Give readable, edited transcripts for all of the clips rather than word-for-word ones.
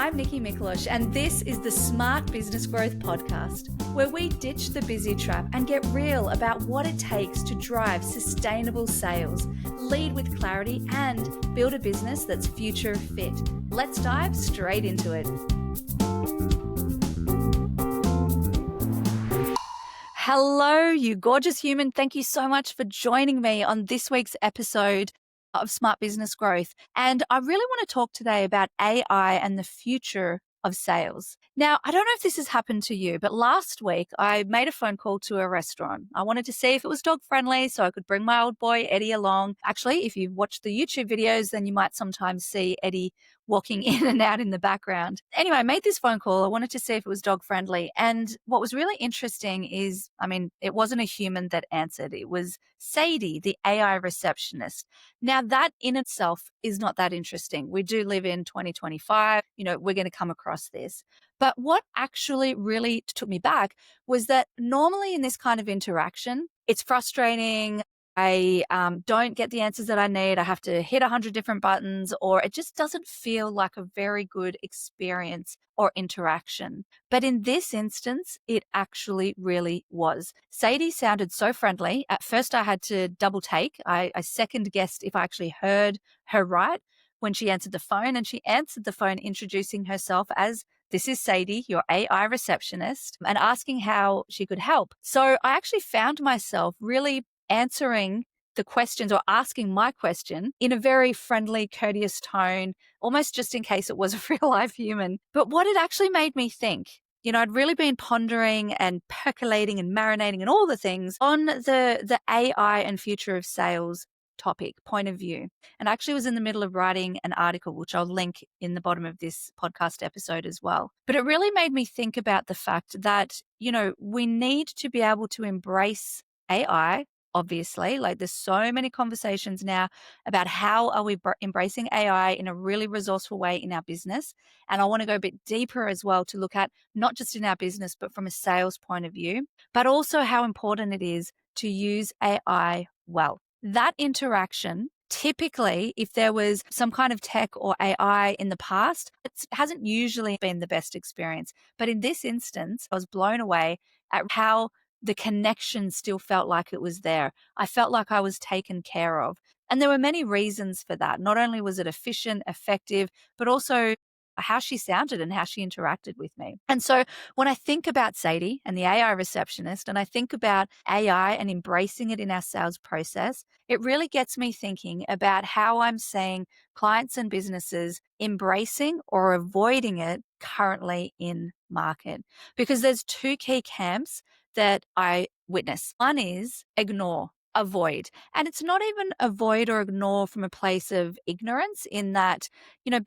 I'm Nicky Miklos, and this is the Smart Business Growth Podcast, where we ditch the busy trap and get real about what it takes to drive sustainable sales, lead with clarity, and build a business that's future fit. Let's dive straight into it. Hello, you gorgeous human. Thank you so much for joining me on this week's episode of Smart Business Growth. And I really want to talk today about AI and the future of sales. Now, I don't know if this has happened to you, but last week I made a phone call to a restaurant. I wanted to see if it was dog friendly so I could bring my old boy Eddie along. Actually, if you've watched the YouTube videos, then you might sometimes see Eddie walking in and out in the background. Anyway, I made this phone call. I wanted to see if it was dog friendly. And what was really interesting is, it wasn't a human that answered. It was Sadie, the AI receptionist. Now, that in itself is not that interesting. We do live in 2025. We're going to come across this. But what actually really took me back was that normally in this kind of interaction, it's frustrating. I don't get the answers that I need. I have to hit 100 different buttons, or it just doesn't feel like a very good experience or interaction. But in this instance, it actually really was. Sadie sounded so friendly. At first, I had to double take. I second guessed if I actually heard her right when she answered the phone, and she answered the phone introducing herself as, "This is Sadie, your AI receptionist," and asking how she could help. So I actually found myself really answering the questions or asking my question in a very friendly, courteous tone, almost just in case it was a real life human. But what it actually made me think, I'd really been pondering and percolating and marinating and all the things on the AI and future of sales topic, point of view. And I actually was in the middle of writing an article, which I'll link in the bottom of this podcast episode as well. But it really made me think about the fact that, we need to be able to embrace AI. Obviously, there's so many conversations now about how are we embracing AI in a really resourceful way in our business. And I want to go a bit deeper as well to look at not just in our business, but from a sales point of view, but also how important it is to use AI well. That interaction, typically, if there was some kind of tech or AI in the past, it hasn't usually been the best experience. But in this instance, I was blown away at how the connection still felt like it was there. I felt like I was taken care of. And there were many reasons for that. Not only was it efficient, effective, but also how she sounded and how she interacted with me. And so when I think about Sadie and the AI receptionist, and I think about AI and embracing it in our sales process, it really gets me thinking about how I'm seeing clients and businesses embracing or avoiding it currently in market. Because there's two key camps that I witness. One is ignore, avoid. And it's not even avoid or ignore from a place of ignorance in that,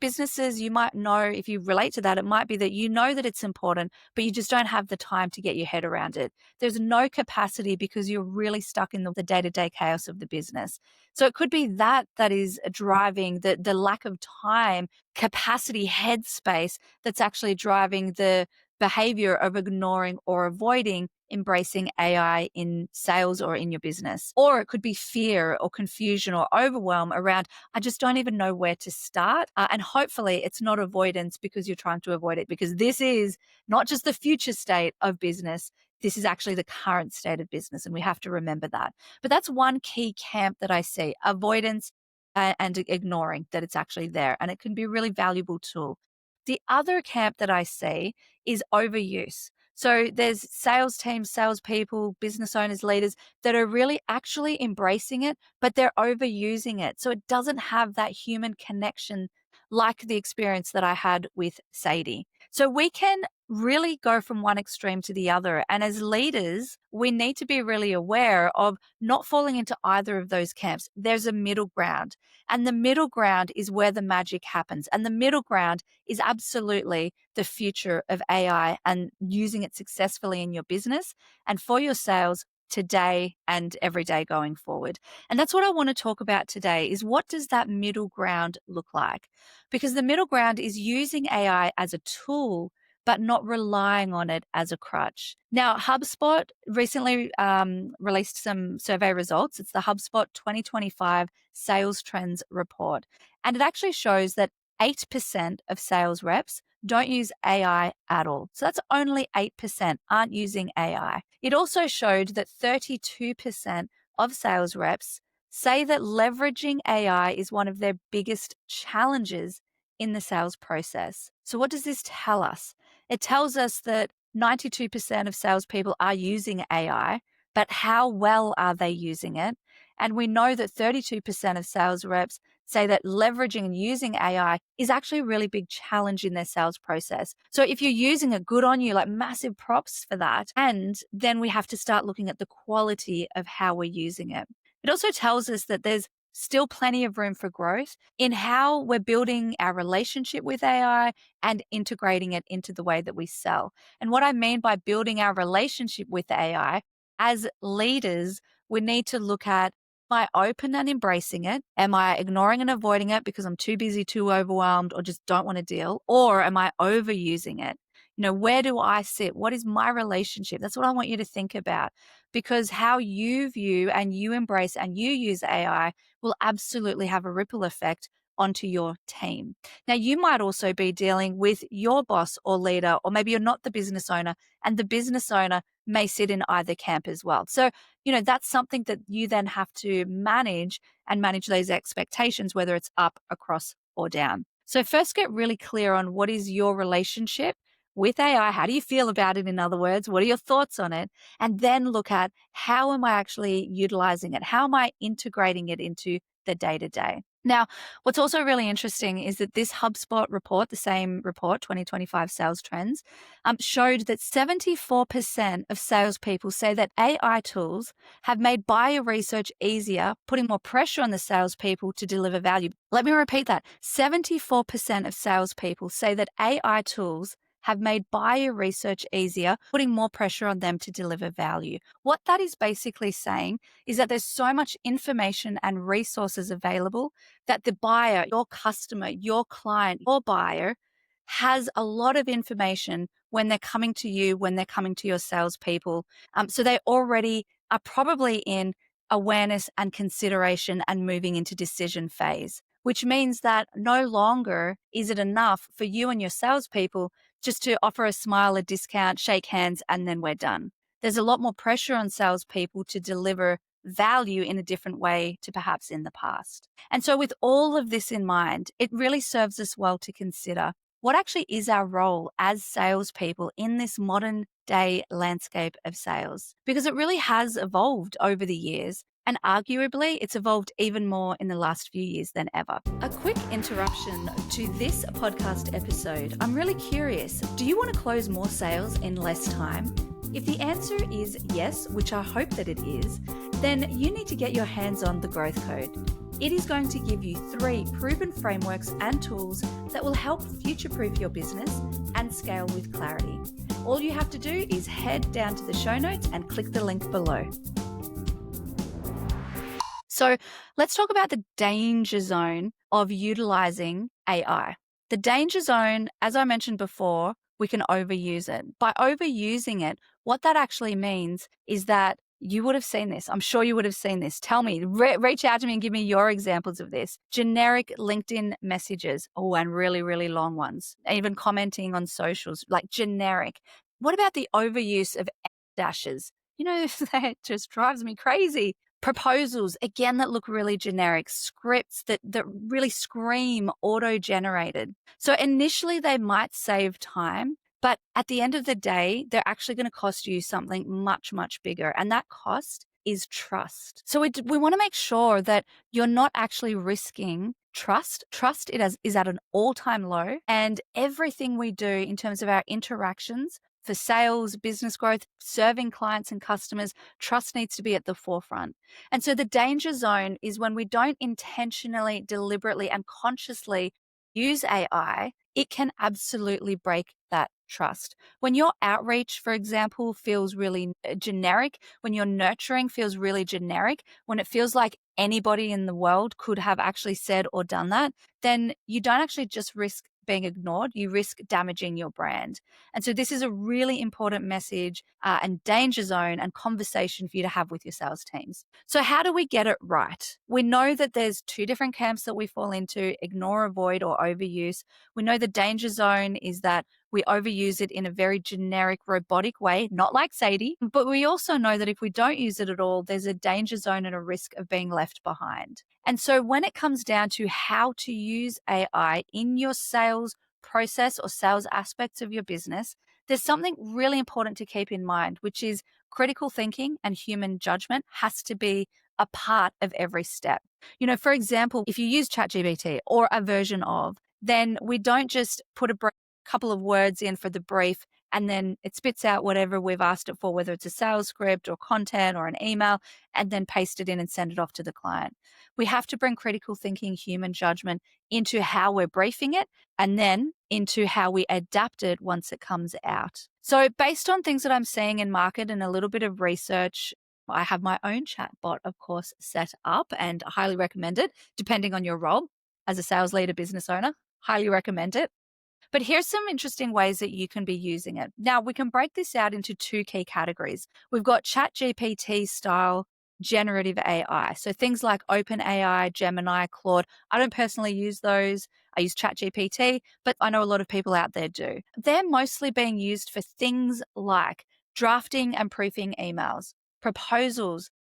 businesses, you might know, if you relate to that, it might be that you know that it's important, but you just don't have the time to get your head around it. There's no capacity because you're really stuck in the day-to-day chaos of the business. So it could be that is driving the lack of time, capacity, headspace that's actually driving the behavior of ignoring or avoiding embracing AI in sales or in your business. Or it could be fear or confusion or overwhelm around, I just don't even know where to start. And hopefully it's not avoidance because you're trying to avoid it, because this is not just the future state of business. This is actually the current state of business. And we have to remember that. But that's one key camp that I see, avoidance and ignoring that it's actually there. And it can be a really valuable tool. The other camp that I see is overuse. So there's sales teams, salespeople, business owners, leaders that are really actually embracing it, but they're overusing it. So it doesn't have that human connection like the experience that I had with Sadie. So we can really go from one extreme to the other. And as leaders, we need to be really aware of not falling into either of those camps. There's a middle ground, and the middle ground is where the magic happens. And the middle ground is absolutely the future of AI and using it successfully in your business and for your sales today and every day going forward. And that's what I want to talk about today, is what does that middle ground look like? Because the middle ground is using AI as a tool, but not relying on it as a crutch. Now, HubSpot recently released some survey results. It's the HubSpot 2025 Sales Trends Report. And it actually shows that 8% of sales reps don't use AI at all. So that's only 8% aren't using AI. It also showed that 32% of sales reps say that leveraging AI is one of their biggest challenges in the sales process. So, what does this tell us? It tells us that 92% of salespeople are using AI, but how well are they using it? And we know that 32% of sales reps say that leveraging and using AI is actually a really big challenge in their sales process. So if you're using it, good on you, like massive props for that. And then we have to start looking at the quality of how we're using it. It also tells us that there's still plenty of room for growth in how we're building our relationship with AI and integrating it into the way that we sell. And what I mean by building our relationship with AI, as leaders, we need to look at, am I open and embracing it? Am I ignoring and avoiding it because I'm too busy, too overwhelmed, or just don't want to deal? Or am I overusing it? Where do I sit? What is my relationship? That's what I want you to think about, because how you view and you embrace and you use AI will absolutely have a ripple effect onto your team. Now, you might also be dealing with your boss or leader, or maybe you're not the business owner, and the business owner may sit in either camp as well. So, that's something that you then have to manage and manage those expectations, whether it's up, across, or down. So, first get really clear on what is your relationship with AI. How do you feel about it? In other words, what are your thoughts on it? And then look at, how am I actually utilizing it? How am I integrating it into the day to day? Now, what's also really interesting is that this HubSpot report, the same report, 2025 sales trends, showed that 74% of salespeople say that AI tools have made buyer research easier, putting more pressure on the salespeople to deliver value. Let me repeat that. 74% of salespeople say that AI tools have made buyer research easier, putting more pressure on them to deliver value. What that is basically saying is that there's so much information and resources available that the buyer, your customer, your client, your buyer has a lot of information when they're coming to you, when they're coming to your salespeople. So they already are probably in awareness and consideration and moving into decision phase, which means that no longer is it enough for you and your salespeople just to offer a smile, a discount, shake hands, and then we're done. There's a lot more pressure on salespeople to deliver value in a different way to perhaps in the past. And so with all of this in mind, it really serves us well to consider, what actually is our role as salespeople in this modern day landscape of sales? Because it really has evolved over the years. And arguably, it's evolved even more in the last few years than ever. A quick interruption to this podcast episode. I'm really curious, do you want to close more sales in less time? If the answer is yes, which I hope that it is, then you need to get your hands on the Growth Code. It is going to give you 3 proven frameworks and tools that will help future-proof your business and scale with clarity. All you have to do is head down to the show notes and click the link below. So let's talk about the danger zone of utilizing AI. The danger zone, as I mentioned before, we can overuse it. By overusing it, what that actually means is that you would have seen this. I'm sure you would have seen this. Tell me, reach out to me and give me your examples of this. Generic LinkedIn messages, and really, really long ones. Even commenting on socials, like generic. What about the overuse of dashes? That just drives me crazy. Proposals, again, that look really generic. Scripts that really scream auto-generated. So initially they might save time, but at the end of the day, they're actually going to cost you something much, much bigger. And that cost is trust. So we want to make sure that you're not actually risking trust. Trust is at an all-time low. And everything we do in terms of our interactions for sales, business growth, serving clients and customers, trust needs to be at the forefront. And so the danger zone is when we don't intentionally, deliberately, and consciously use AI, it can absolutely break that trust. When your outreach, for example, feels really generic, when your nurturing feels really generic, when it feels like anybody in the world could have actually said or done that, then you don't actually just risk being ignored, you risk damaging your brand. And so this is a really important message and danger zone and conversation for you to have with your sales teams. So how do we get it right? We know that there's two different camps that we fall into: ignore, avoid, or overuse. We know the danger zone is that we overuse it in a very generic, robotic way, not like Sadie. But we also know that if we don't use it at all, there's a danger zone and a risk of being left behind. And so when it comes down to how to use AI in your sales process or sales aspects of your business, there's something really important to keep in mind, which is critical thinking and human judgment has to be a part of every step. For example, if you use ChatGPT or a version of, then we don't just put a couple of words in for the brief and then it spits out whatever we've asked it for, whether it's a sales script or content or an email, and then paste it in and send it off to the client. We have to bring critical thinking, human judgment into how we're briefing it and then into how we adapt it once it comes out. So based on things that I'm seeing in market and a little bit of research, I have my own chatbot, of course, set up, and I highly recommend it, depending on your role as a sales leader, business owner. Highly recommend it. But here's some interesting ways that you can be using it. Now, we can break this out into two key categories. We've got ChatGPT style generative AI. So things like OpenAI, Gemini, Claude. I don't personally use those. I use ChatGPT, but I know a lot of people out there do. They're mostly being used for things like drafting and proofing emails, proposals.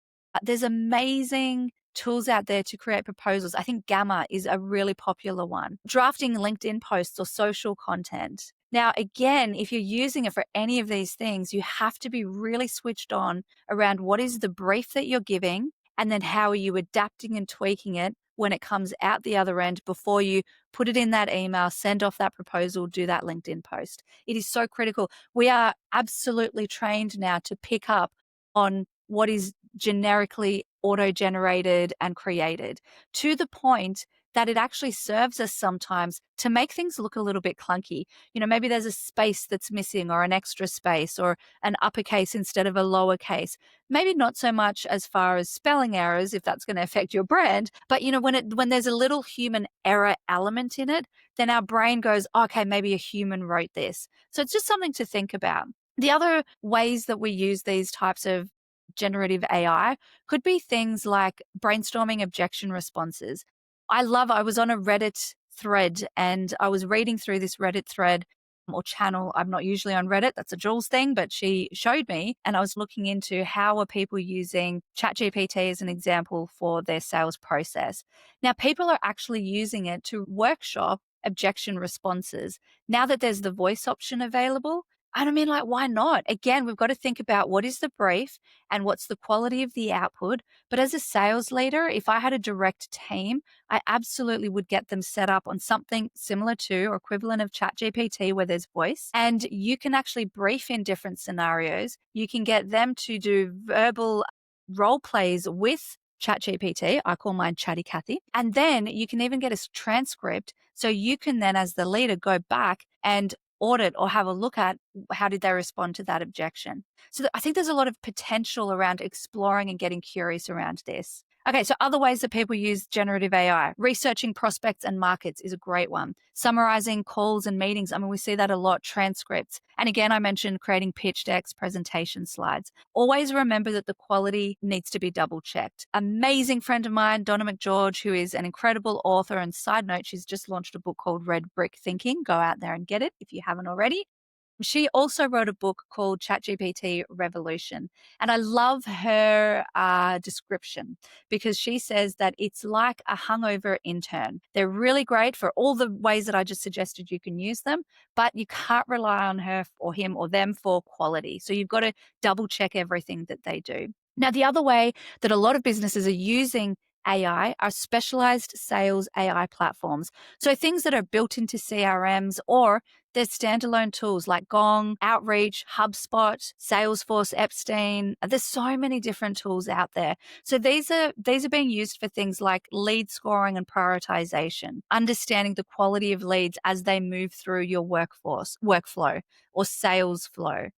There's amazing tools out there to create proposals. I think Gamma is a really popular one. Drafting LinkedIn posts or social content. Now, again, if you're using it for any of these things, you have to be really switched on around what is the brief that you're giving and then how are you adapting and tweaking it when it comes out the other end before you put it in that email, send off that proposal, do that LinkedIn post. It is so critical. We are absolutely trained now to pick up on what is generically auto-generated and created, to the point that it actually serves us sometimes to make things look a little bit clunky. Maybe there's a space that's missing or an extra space or an uppercase instead of a lowercase. Maybe not so much as far as spelling errors, if that's going to affect your brand, but when there's a little human error element in it, then our brain goes, okay, maybe a human wrote this. So it's just something to think about. The other ways that we use these types of generative AI could be things like brainstorming objection responses. I was on a Reddit thread and I was reading through this Reddit thread or channel. I'm not usually on Reddit. That's a Jules thing, but she showed me and I was looking into how are people using ChatGPT as an example for their sales process. Now, people are actually using it to workshop objection responses. Now that there's the voice option available, and I mean, why not? Again, we've got to think about what is the brief and what's the quality of the output. But as a sales leader, if I had a direct team, I absolutely would get them set up on something similar to or equivalent of ChatGPT where there's voice. And you can actually brief in different scenarios. You can get them to do verbal role plays with ChatGPT. I call mine Chatty Cathy. And then you can even get a transcript. So you can then, as the leader, go back and audit or have a look at how did they respond to that objection. So I think there's a lot of potential around exploring and getting curious around this. Okay, so other ways that people use generative AI. Researching prospects and markets is a great one. Summarizing calls and meetings. I mean, we see that a lot. Transcripts. And again, I mentioned creating pitch decks, presentation slides. Always remember that the quality needs to be double checked. Amazing friend of mine, Donna McGeorge, who is an incredible author. And side note, she's just launched a book called Red Brick Thinking. Go out there and get it if you haven't already. She also wrote a book called ChatGPT Revolution. And I love her description because she says that it's like a hungover intern. They're really great for all the ways that I just suggested you can use them, but you can't rely on her or him or them for quality. So you've got to double check everything that they do. Now, the other way that a lot of businesses are using AI are specialized sales AI platforms. So things that are built into CRMs or there's standalone tools like Gong, Outreach, HubSpot, Salesforce, Epstein. There's so many different tools out there. So these are being used for things like lead scoring and prioritization, understanding the quality of leads as they move through your workflow or sales flow.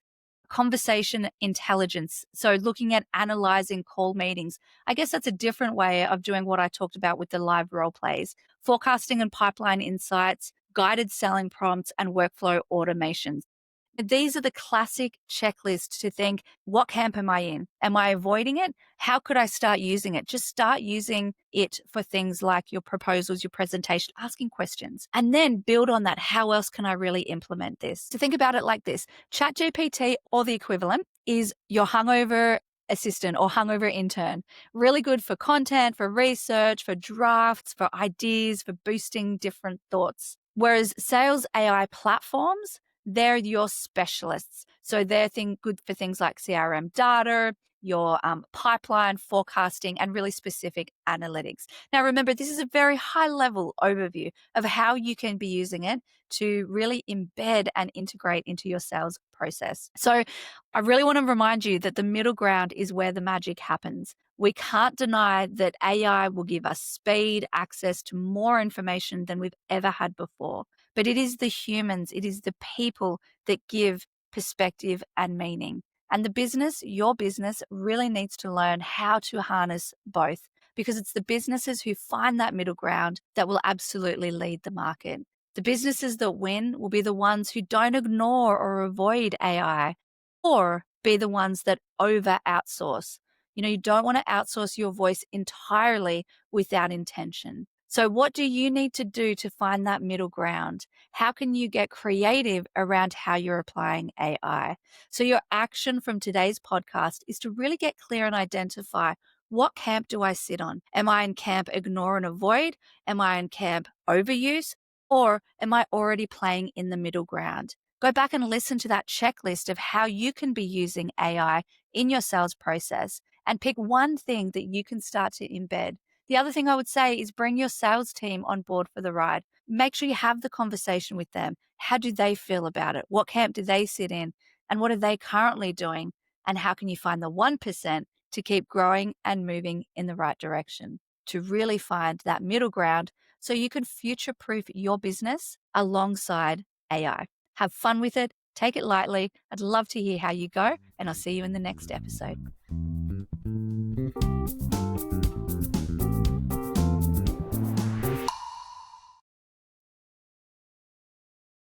Conversation intelligence. So looking at analyzing call meetings. I guess that's a different way of doing what I talked about with the live role plays. Forecasting and pipeline insights, guided selling prompts, and workflow automations. These are the classic checklists to think, what camp am I in? Am I avoiding it? How could I start using it? Just start using it for things like your proposals, your presentation, asking questions, and then build on that. How else can I really implement this? To think about it like this: ChatGPT or the equivalent is your hungover assistant or hungover intern. Really good for content, for research, for drafts, for ideas, for boosting different thoughts. Whereas sales AI platforms, they're your specialists. So they're good for things like CRM data, your pipeline forecasting, and really specific analytics. Now, remember, this is a very high level overview of how you can be using it to really embed and integrate into your sales process. So I really want to remind you that the middle ground is where the magic happens. We can't deny that AI will give us speed, access to more information than we've ever had before. But it is the humans, it is the people that give perspective and meaning. And the business, your business, really needs to learn how to harness both, because it's the businesses who find that middle ground that will absolutely lead the market. The businesses that win will be the ones who don't ignore or avoid AI, or be the ones that over outsource. You don't want to outsource your voice entirely without intention. So, what do you need to do to find that middle ground? How can you get creative around how you're applying AI? So, your action from today's podcast is to really get clear and identify, what camp do I sit on? Am I in camp ignore and avoid? Am I in camp overuse? Or am I already playing in the middle ground? Go back and listen to that checklist of how you can be using AI in your sales process and pick one thing that you can start to embed. The other thing I would say is bring your sales team on board for the ride. Make sure you have the conversation with them. How do they feel about it? What camp do they sit in? And what are they currently doing? And how can you find the 1% to keep growing and moving in the right direction, to really find that middle ground so you can future proof your business alongside AI? Have fun with it. Take it lightly. I'd love to hear how you go, and I'll see you in the next episode.